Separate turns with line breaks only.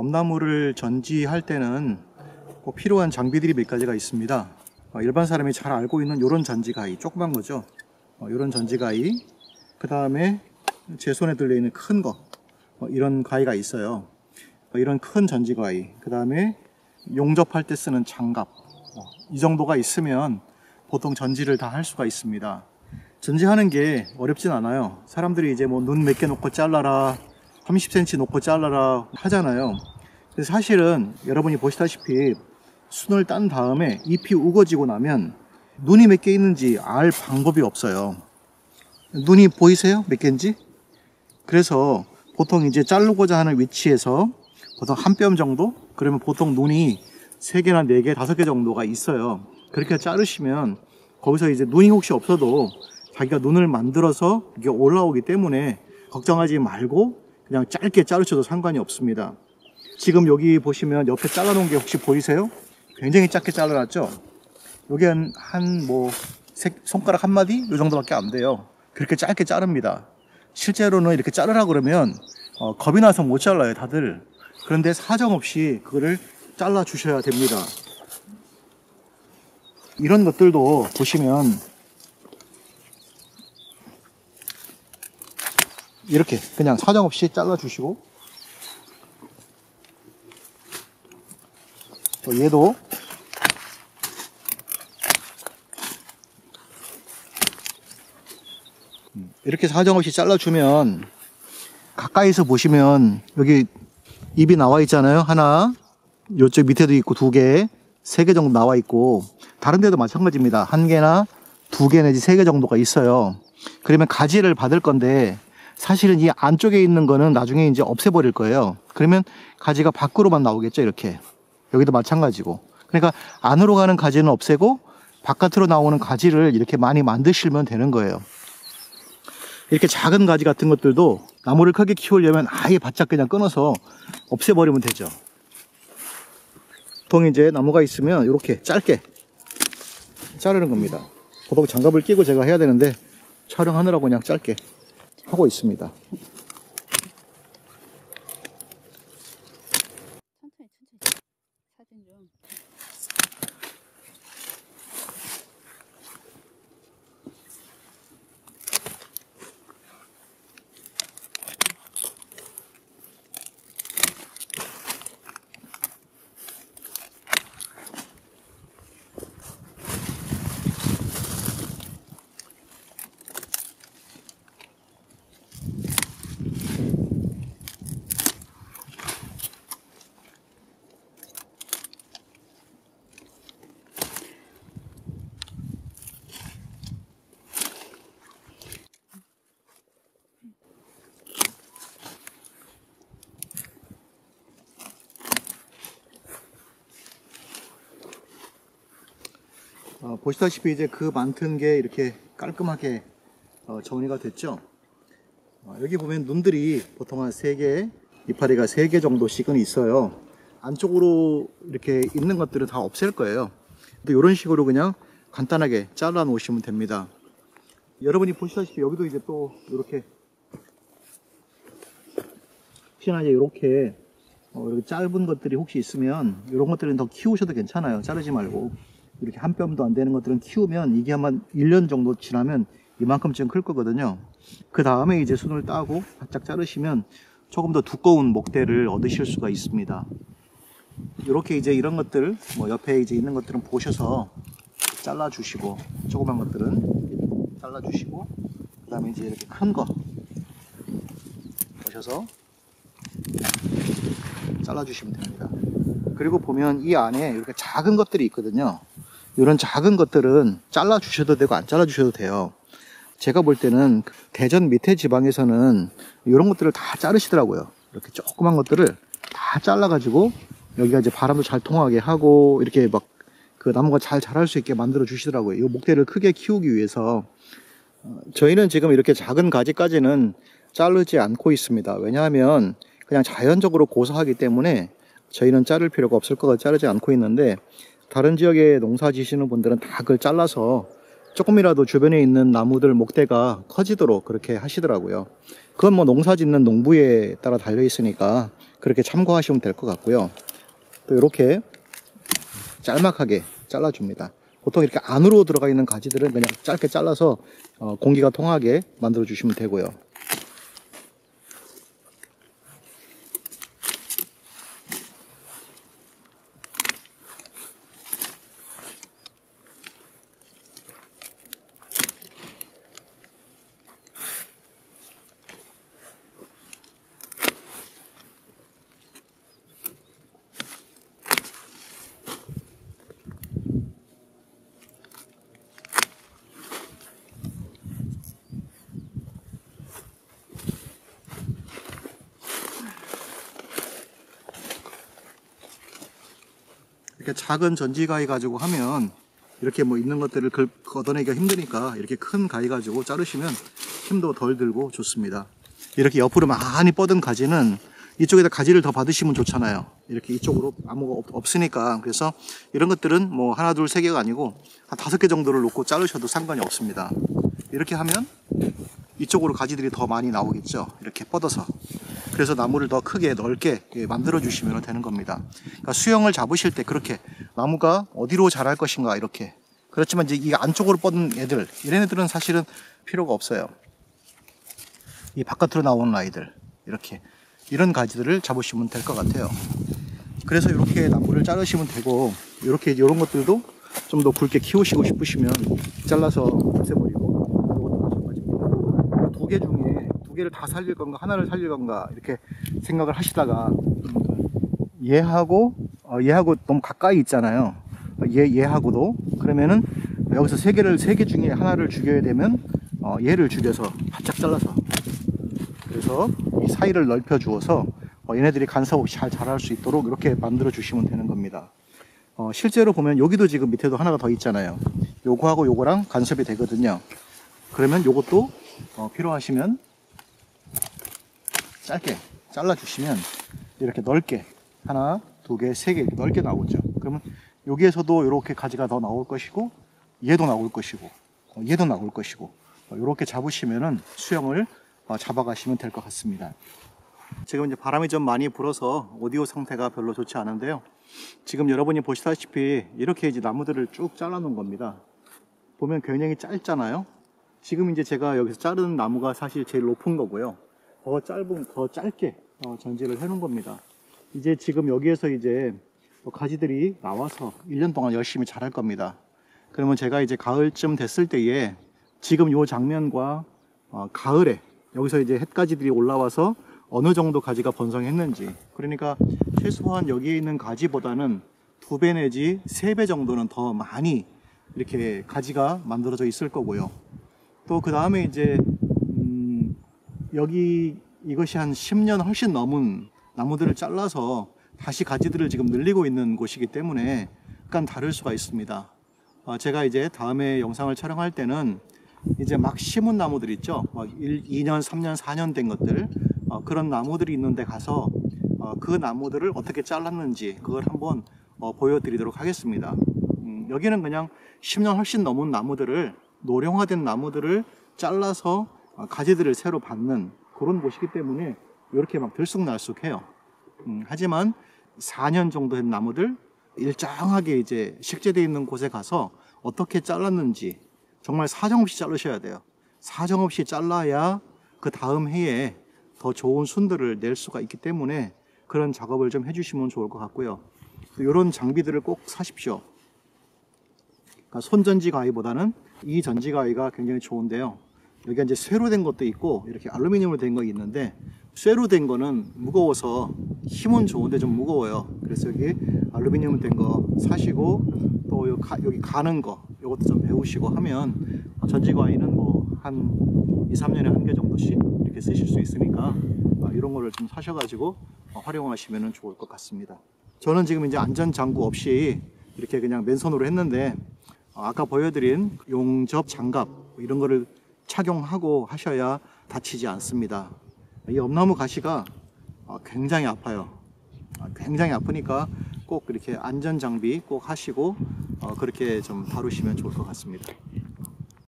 엄나무를 전지할 때는 꼭 필요한 장비들이 몇 가지가 있습니다. 일반 사람이 잘 알고 있는 이런 전지가위, 조그만 거죠. 이런 전지가위, 그 다음에 제 손에 들려있는 큰 거, 이런 가위가 있어요. 이런 큰 전지가위, 그 다음에 용접할 때 쓰는 장갑, 이 정도가 있으면 보통 전지를 다 할 수가 있습니다. 전지하는 게 어렵진 않아요. 사람들이 이제 뭐 눈 몇 개 놓고 잘라라, 30cm 놓고 잘라라 하잖아요. 그래서 사실은 여러분이 보시다시피 순을 딴 다음에 잎이 우거지고 나면 눈이 몇 개 있는지 알 방법이 없어요. 눈이 보이세요? 몇 개인지? 그래서 보통 이제 자르고자 하는 위치에서 보통 한 뼘 정도? 그러면 보통 눈이 3개나 4개, 5개 정도가 있어요. 그렇게 자르시면 거기서 이제 눈이 혹시 없어도 자기가 눈을 만들어서 이게 올라오기 때문에 걱정하지 말고 그냥 짧게 자르셔도 상관이 없습니다. 지금 여기 보시면 옆에 잘라놓은 게 혹시 보이세요? 굉장히 짧게 잘라놨죠? 여기 한 뭐 손가락 한 마디? 이 정도밖에 안 돼요. 그렇게 짧게 자릅니다. 실제로는 이렇게 자르라 그러면 겁이 나서 못 잘라요, 다들. 그런데 사정없이 그거를 잘라 주셔야 됩니다. 이런 것들도 보시면 이렇게 그냥 사정없이 잘라 주시고, 또 얘도 이렇게 사정없이 잘라주면, 가까이서 보시면 여기 잎이 나와 있잖아요. 하나, 이쪽 밑에도 있고 2개, 3개 정도 나와 있고, 다른 데도 마찬가지입니다. 1개나 2개 내지 3개 정도가 있어요. 그러면 가지를 받을 건데 사실은 이 안쪽에 있는 거는 나중에 이제 없애버릴 거예요. 그러면 가지가 밖으로만 나오겠죠. 이렇게 여기도 마찬가지고. 그러니까 안으로 가는 가지는 없애고 바깥으로 나오는 가지를 이렇게 많이 만드시면 되는 거예요. 이렇게 작은 가지 같은 것들도 나무를 크게 키우려면 아예 바짝 그냥 끊어서 없애버리면 되죠. 보통 이제 나무가 있으면 이렇게 짧게 자르는 겁니다. 보통 장갑을 끼고 제가 해야 되는데 촬영하느라고 그냥 짧게 하고 있습니다.
천천히 사진 좀.
보시다시피 이제 그 많던 게 이렇게 깔끔하게 정리가 됐죠. 여기 보면 눈들이 보통 한 3개, 이파리가 3개 정도씩은 있어요. 안쪽으로 이렇게 있는 것들은 다 없앨 거예요. 근데 이런 식으로 그냥 간단하게 잘라 놓으시면 됩니다. 여러분이 보시다시피 여기도 이제 또 이렇게 혹시나 이제 이렇게 짧은 것들이 혹시 있으면 이런 것들은 더 키우셔도 괜찮아요. 자르지 말고. 이렇게 한 뼘도 안 되는 것들은 키우면 이게 한 1년 정도 지나면 이만큼쯤 클 거거든요. 그 다음에 이제 순을 따고 바짝 자르시면 조금 더 두꺼운 목대를 얻으실 수가 있습니다. 이렇게 이제 이런 것들, 뭐 옆에 이제 있는 것들은 보셔서 잘라주시고, 조그만 것들은 잘라주시고, 그 다음에 이제 이렇게 큰 거 보셔서 잘라주시면 됩니다. 그리고 보면 이 안에 이렇게 작은 것들이 있거든요. 이런 작은 것들은 잘라 주셔도 되고 안 잘라 주셔도 돼요. 제가 볼 때는 대전 밑에 지방에서는 이런 것들을 다 자르시더라고요. 이렇게 조그만 것들을 다 잘라 가지고 여기가 이제 바람도 잘 통하게 하고 이렇게 막 그 나무가 잘 자랄 수 있게 만들어 주시더라고요. 이 목대를 크게 키우기 위해서. 저희는 지금 이렇게 작은 가지까지는 자르지 않고 있습니다. 왜냐하면 그냥 자연적으로 고사하기 때문에 저희는 자를 필요가 없을 것 같아 자르지 않고 있는데, 다른 지역에 농사 지시는 분들은 다 그걸 잘라서 조금이라도 주변에 있는 나무들 목대가 커지도록 그렇게 하시더라고요. 그건 뭐 농사 짓는 농부에 따라 달려 있으니까 그렇게 참고하시면 될 것 같고요. 또 이렇게 짤막하게 잘라줍니다. 보통 이렇게 안으로 들어가 있는 가지들은 그냥 짧게 잘라서 공기가 통하게 만들어 주시면 되고요. 이렇게 작은 전지가위 가지고 하면 이렇게 뭐 있는 것들을 걷어내기가 힘드니까 이렇게 큰 가위 가지고 자르시면 힘도 덜 들고 좋습니다. 이렇게 옆으로 많이 뻗은 가지는 이쪽에다 가지를 더 받으시면 좋잖아요. 이렇게 이쪽으로 아무가 없으니까. 그래서 이런 것들은 뭐 하나 둘 세 개가 아니고 한 5개 정도를 놓고 자르셔도 상관이 없습니다. 이렇게 하면 이쪽으로 가지들이 더 많이 나오겠죠. 이렇게 뻗어서. 그래서 나무를 더 크게 넓게 만들어 주시면 되는 겁니다. 그러니까 수영을 잡으실 때 그렇게 나무가 어디로 자랄 것인가 이렇게. 그렇지만 이제 이 안쪽으로 뻗은 애들, 이런 애들은 사실은 필요가 없어요. 이 바깥으로 나오는 아이들, 이렇게 이런 가지들을 잡으시면 될 것 같아요. 그래서 이렇게 나무를 자르시면 되고, 이렇게 이런 것들도 좀 더 굵게 키우시고 싶으시면 잘라서 없애버리고, 이것도 마찬가지입니다. 두 개 중에 두 개를 다 살릴 건가 하나를 살릴 건가 이렇게 생각을 하시다가 얘하고 너무 가까이 있잖아요. 얘하고도 그러면은 여기서 세 개 중에 하나를 죽여야 되면 얘를 죽여서 바짝 잘라서, 그래서 이 사이를 넓혀 주어서 얘네들이 간섭 없이 잘 자랄 수 있도록 이렇게 만들어 주시면 되는 겁니다. 실제로 보면 여기도 지금 밑에도 하나가 더 있잖아요. 요거하고 요거랑 간섭이 되거든요. 그러면 요것도 필요하시면 짧게 잘라 주시면 이렇게 넓게 하나, 두 개, 세 개 이렇게 넓게 나오죠. 그러면 여기에서도 이렇게 가지가 더 나올 것이고, 얘도 나올 것이고, 얘도 나올 것이고, 이렇게 잡으시면은 수영을 잡아가시면 될 것 같습니다. 지금 이제 바람이 좀 많이 불어서 오디오 상태가 별로 좋지 않은데요. 지금 여러분이 보시다시피 이렇게 이제 나무들을 쭉 잘라 놓은 겁니다. 보면 굉장히 짧잖아요. 지금 이제 제가 여기서 자르는 나무가 사실 제일 높은 거고요. 더 짧게 전지를 해 놓은 겁니다. 이제 지금 여기에서 이제 가지들이 나와서 1년 동안 열심히 자랄 겁니다. 그러면 제가 이제 가을쯤 됐을 때에 지금 이 장면과 가을에 여기서 이제 햇가지들이 올라와서 어느 정도 가지가 번성했는지, 그러니까 최소한 여기에 있는 가지보다는 2배 내지 3배 정도는 더 많이 이렇게 가지가 만들어져 있을 거고요. 또 그 다음에 이제 여기 이것이 한 10년 훨씬 넘은 나무들을 잘라서 다시 가지들을 지금 늘리고 있는 곳이기 때문에 약간 다를 수가 있습니다. 제가 이제 다음에 영상을 촬영할 때는 이제 막 심은 나무들 있죠. 막 2년, 3년, 4년 된 것들, 그런 나무들이 있는데 가서 그 나무들을 어떻게 잘랐는지 그걸 한번 보여드리도록 하겠습니다. 여기는 그냥 10년 훨씬 넘은 나무들을, 노령화된 나무들을 잘라서 가지들을 새로 받는 그런 곳이기 때문에 이렇게 막 들쑥날쑥해요. 하지만 4년 정도 된 나무들, 일정하게 이제 식재되어 있는 곳에 가서 어떻게 잘랐는지 정말 사정없이 자르셔야 돼요. 사정없이 잘라야 그 다음 해에 더 좋은 순들을 낼 수가 있기 때문에 그런 작업을 좀 해주시면 좋을 것 같고요. 이런 장비들을 꼭 사십시오. 그러니까 손전지 가위보다는 이 전지 가위가 굉장히 좋은데요. 여기가 이제 쇠로 된 것도 있고 이렇게 알루미늄으로 된 거 있는데, 쇠로 된 거는 무거워서 힘은 좋은데 좀 무거워요. 그래서 여기 알루미늄 된 거 사시고, 또 여기 가는 거 이것도 좀 배우시고 하면 전지가위는 뭐 한 2, 3년에 한 개 정도씩 이렇게 쓰실 수 있으니까 이런 거를 좀 사셔가지고 활용하시면 좋을 것 같습니다. 저는 지금 이제 안전장구 없이 이렇게 그냥 맨손으로 했는데, 아까 보여드린 용접 장갑 이런 거를 착용하고 하셔야 다치지 않습니다. 이 엄나무 가시가 굉장히 아파요. 굉장히 아프니까 꼭 이렇게 안전장비 꼭 하시고 그렇게 좀 다루시면 좋을 것 같습니다.